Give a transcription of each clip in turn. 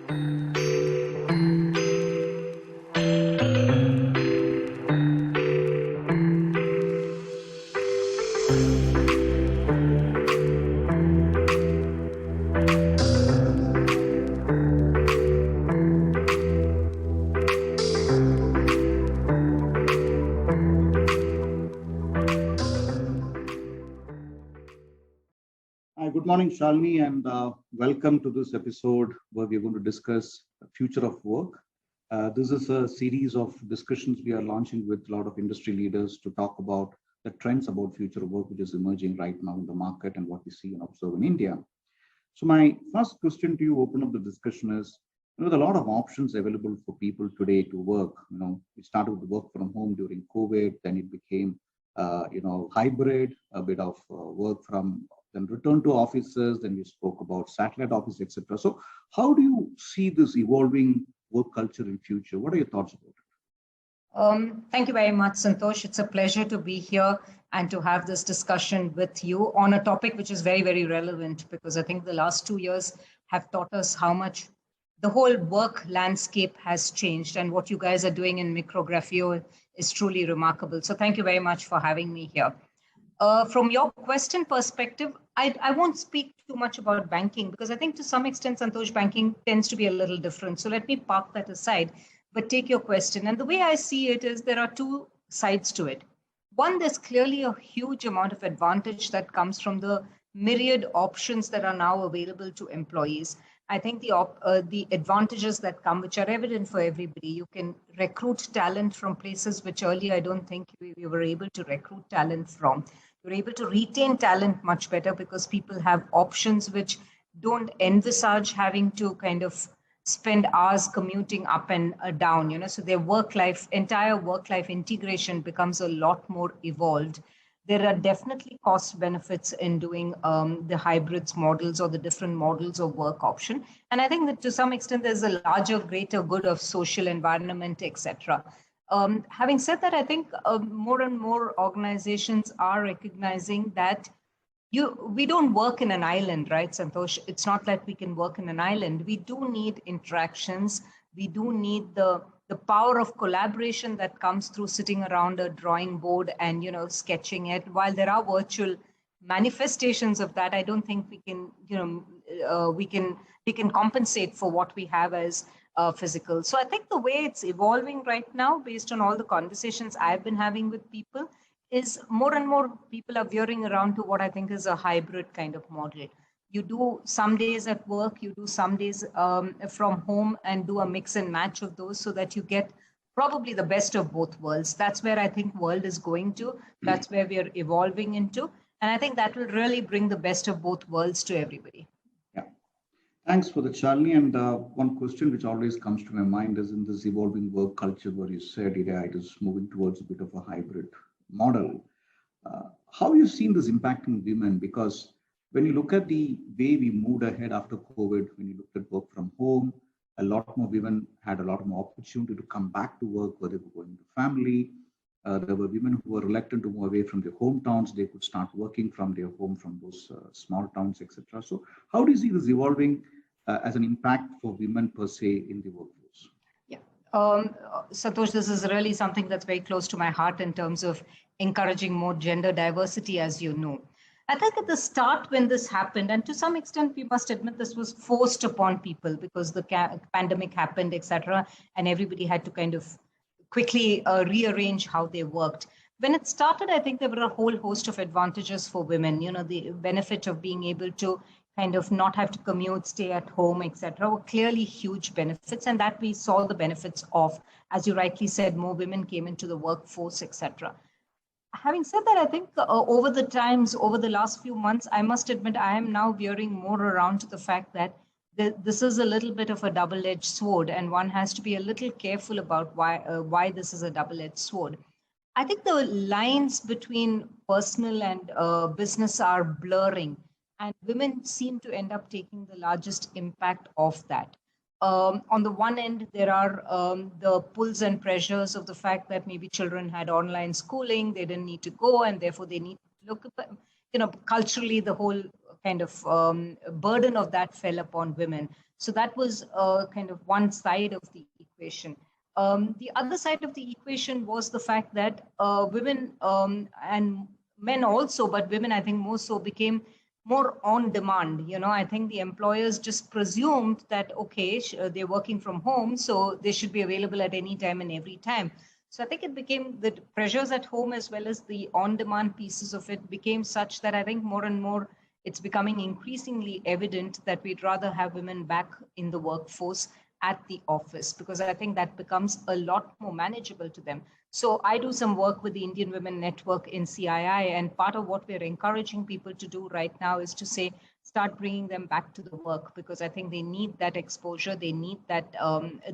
Hi, good morning, Shalini, and welcome to this episode where we're going to discuss the future of work. This is a series of discussions we are launching with a lot of industry leaders to talk about the trends about future of work, which is emerging right now in the market and what we see and observe in India. So my first question to you, open up the discussion is, there are a lot of options available for people today to work. We started with work from home during COVID, then it became, hybrid, a bit of work from then return to offices, then we spoke about satellite office, etc. So how do you see this evolving work culture in future? What are your thoughts about it? Thank you very much, Santosh. It's a pleasure to be here and to have this discussion with you on a topic which is very, very relevant, because I think the last 2 years have taught us how much the whole work landscape has changed, and what you guys are doing in Micrographio is truly remarkable. So thank you very much for having me here. From your question perspective, I won't speak too much about banking, because I think to some extent, Santosh, banking tends to be a little different. So let me park that aside, but take your question. And the way I see it is there are two sides to it. One, there's clearly a huge amount of advantage that comes from the myriad options that are now available to employees. I think the advantages that come, which are evident for everybody, you can recruit talent from places which earlier I don't think we were able to recruit talent from. You're able to retain talent much better because people have options which don't envisage having to kind of spend hours commuting up and down, so their entire work-life integration becomes a lot more evolved. There are definitely cost benefits in doing the hybrids models or the different models of work option. And I think that to some extent, there's a larger, greater good of social environment, etc. Having said that, I think more and more organizations are recognizing that we don't work in an island, right, Santosh? It's not like we can work in an island. We do need interactions. We do need the power of collaboration that comes through sitting around a drawing board and, sketching it. While there are virtual manifestations of that, I don't think we can, we can compensate for what we have as physical. So I think the way it's evolving right now, based on all the conversations I've been having with people, is more and more people are veering around to what I think is a hybrid kind of model. You do some days at work, you do some days from home, and do a mix and match of those so that you get probably the best of both worlds. That's where I think world is going to. That's where we are evolving into. And I think that will really bring the best of both worlds to everybody. Yeah. Thanks for the Shalini. And one question which always comes to my mind is, in this evolving work culture where you said it is moving towards a bit of a hybrid model. How have you seen this impacting women? Because when you look at the way we moved ahead after COVID, when you looked at work from home, a lot more women had a lot more opportunity to come back to work, whether they were going to family. There were women who were reluctant to move away from their hometowns. They could start working from their home, from those small towns, etc. So how do you see this evolving as an impact for women per se in the workforce? Yeah. Santosh, this is really something that's very close to my heart in terms of encouraging more gender diversity, as you know. I think at the start when this happened, and to some extent, we must admit this was forced upon people because the pandemic happened, etc., and everybody had to kind of quickly rearrange how they worked. When it started, I think there were a whole host of advantages for women, the benefit of being able to kind of not have to commute, stay at home, etc., were clearly huge benefits, and that we saw the benefits of. As you rightly said, more women came into the workforce, etc. Having said that, I think over the last few months, I must admit, I am now veering more around to the fact that this is a little bit of a double-edged sword, and one has to be a little careful about why this is a double-edged sword. I think the lines between personal and business are blurring, and women seem to end up taking the largest impact of that. On the one end, there are the pulls and pressures of the fact that maybe children had online schooling, they didn't need to go, and therefore they need to look at, culturally, the whole kind of burden of that fell upon women. So that was kind of one side of the equation. The other side of the equation was the fact that women and men also, but women, I think more so, became more on demand. I think the employers just presumed that, okay, they're working from home, so they should be available at any time and every time. So I think it became the pressures at home as well as the on demand pieces of it became such that I think more and more it's becoming increasingly evident that we'd rather have women back in the workforce at the office, because I think that becomes a lot more manageable to them. So I do some work with the Indian Women Network in CII, and part of what we're encouraging people to do right now is to say, start bringing them back to the work, because I think they need that exposure, they need that,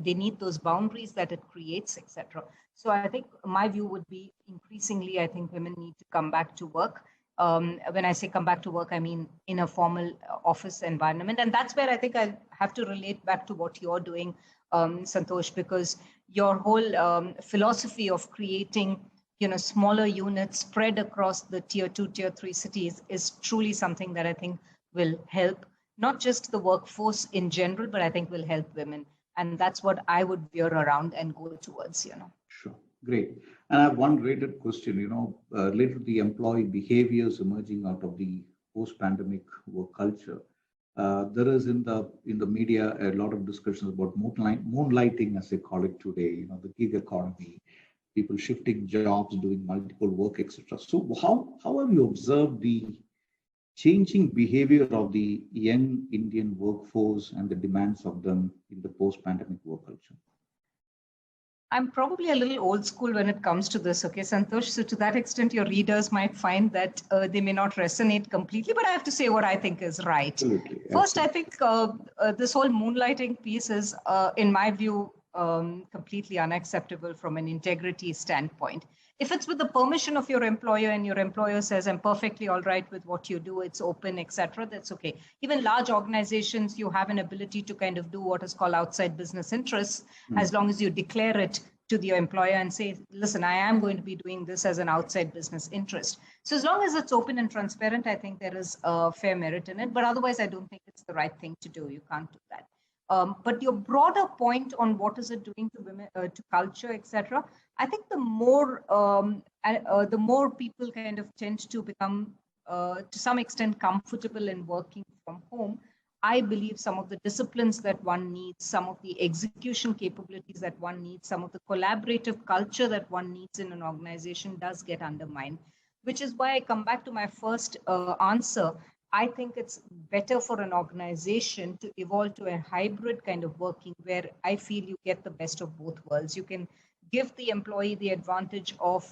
they need those boundaries that it creates, etc. So I think my view would be increasingly, I think women need to come back to work. When I say come back to work, I mean in a formal office environment. And that's where I think I have to relate back to what you're doing, Santosh, because your whole philosophy of creating smaller units spread across the tier 2, tier 3 cities is truly something that I think will help not just the workforce in general, but I think will help women. And that's what I would veer around and go towards. Sure. Great. And I have one related question, related to the employee behaviors emerging out of the post-pandemic work culture. There is in the media a lot of discussions about moonlighting, as they call it today, the gig economy, people shifting jobs, doing multiple work, etc. So how have you observed the changing behavior of the young Indian workforce and the demands of them in the post-pandemic work culture? I'm probably a little old school when it comes to this, okay, Santosh? So to that extent, your readers might find that they may not resonate completely, but I have to say what I think is right. Absolutely. First, I think this whole moonlighting piece is, in my view, completely unacceptable from an integrity standpoint. If it's with the permission of your employer and your employer says, I'm perfectly all right with what you do, it's open, etc., that's okay. Even large organizations, you have an ability to kind of do what is called outside business interests, as long as you declare it to the employer and say, listen, I am going to be doing this as an outside business interest. So as long as it's open and transparent, I think there is a fair merit in it. But otherwise, I don't think it's the right thing to do. You can't do that. But your broader point on what is it doing to women, to culture, etc., I think the more people kind of tend to become, to some extent, comfortable in working from home, I believe some of the disciplines that one needs, some of the execution capabilities that one needs, some of the collaborative culture that one needs in an organization does get undermined, which is why I come back to my first answer. I think it's better for an organization to evolve to a hybrid kind of working where I feel you get the best of both worlds. You can give the employee the advantage of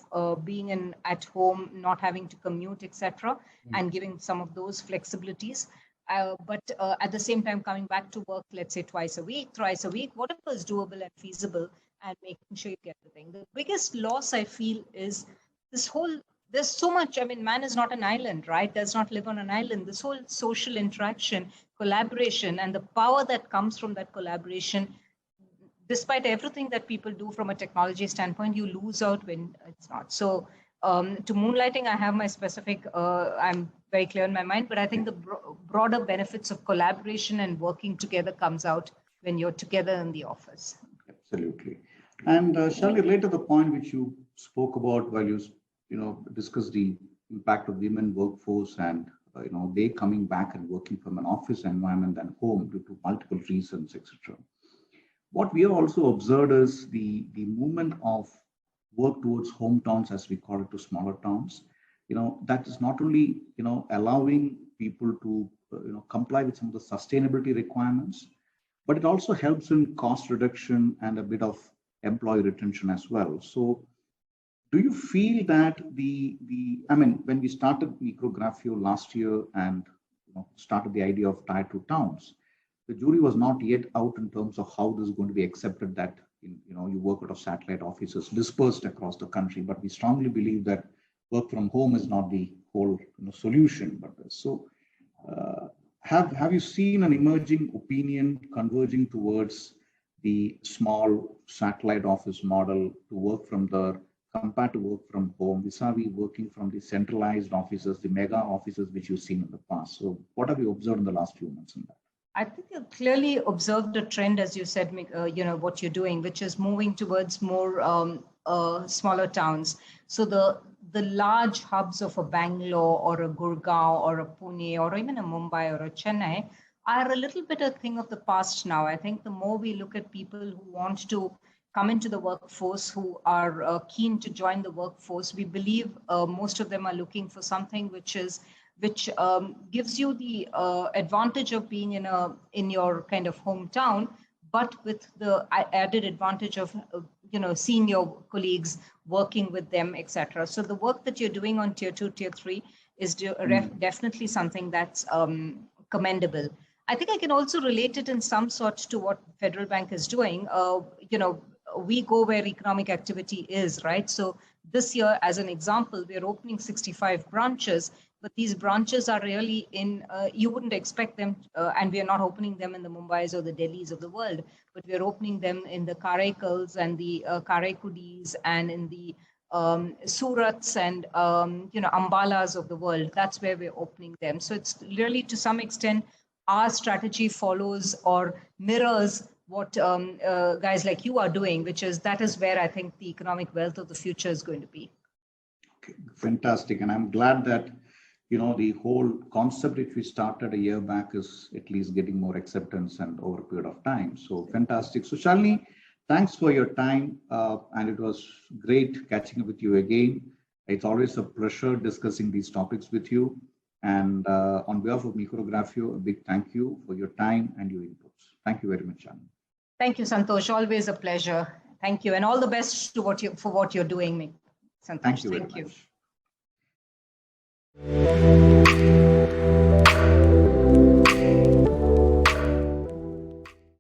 being at home, not having to commute, etc., and giving some of those flexibilities. But at the same time, coming back to work, let's say twice a week, thrice a week, whatever is doable and feasible, and making sure you get the thing. The biggest loss I feel is this whole, there's so much, I mean, man is not an island, right? Does not live on an island. This whole social interaction, collaboration, and the power that comes from that collaboration, despite everything that people do from a technology standpoint, you lose out when it's not. So to moonlighting, I have my specific, I'm very clear in my mind, but I think the broader benefits of collaboration and working together comes out when you're together in the office. Absolutely. And Shalini, relate to the point which you spoke about while you discussed the impact of women workforce and they coming back and working from an office environment and home due to multiple reasons, etc. What we have also observed is the movement of work towards hometowns, as we call it, to smaller towns. That is not only allowing people to comply with some of the sustainability requirements, but it also helps in cost reduction and a bit of employee retention as well. So do you feel that I mean, when we started Micrographio last year and started the idea of tier 2 towns, the jury was not yet out in terms of how this is going to be accepted, that you work out of satellite offices dispersed across the country. But we strongly believe that work from home is not the whole solution. But so have you seen an emerging opinion converging towards the small satellite office model to work from there compared to work from home, vis-a-vis working from the centralized offices, the mega offices which you've seen in the past? So what have you observed in the last few months in that? I think you clearly observed a trend, as you said, what you're doing, which is moving towards more smaller towns. So the large hubs of a Bangalore or a Gurgaon or a Pune or even a Mumbai or a Chennai are a little bit a thing of the past now. I think the more we look at people who want to come into the workforce, who are keen to join the workforce, we believe most of them are looking for something which gives you the advantage of being in your kind of hometown, but with the added advantage of seeing your colleagues, working with them, etc. So the work that you're doing on tier 2, tier 3 is definitely something that's commendable. I think I can also relate it in some sort to what Federal Bank is doing. We go where economic activity is, right? So this year, as an example, we're opening 65 branches, but these branches are really you wouldn't expect them, and we are not opening them in the Mumbais or the Delhis of the world, but we're opening them in the Karaikals and the Karaikudis and in the Surats and Ambalas of the world. That's where we're opening them. So it's really, to some extent, our strategy follows or mirrors what guys like you are doing, that is where I think the economic wealth of the future is going to be. Okay, fantastic. And I'm glad that, the whole concept which we started a year back is at least getting more acceptance and over a period of time. So fantastic. So Shalini, thanks for your time. And it was great catching up with you again. It's always a pleasure discussing these topics with you. And on behalf of Micrografio, a big thank you for your time and your inputs. Thank you very much, Shalini. Thank you, Santosh. Always a pleasure. Thank you. And all the best for what you're doing, Santosh. Thank you very much.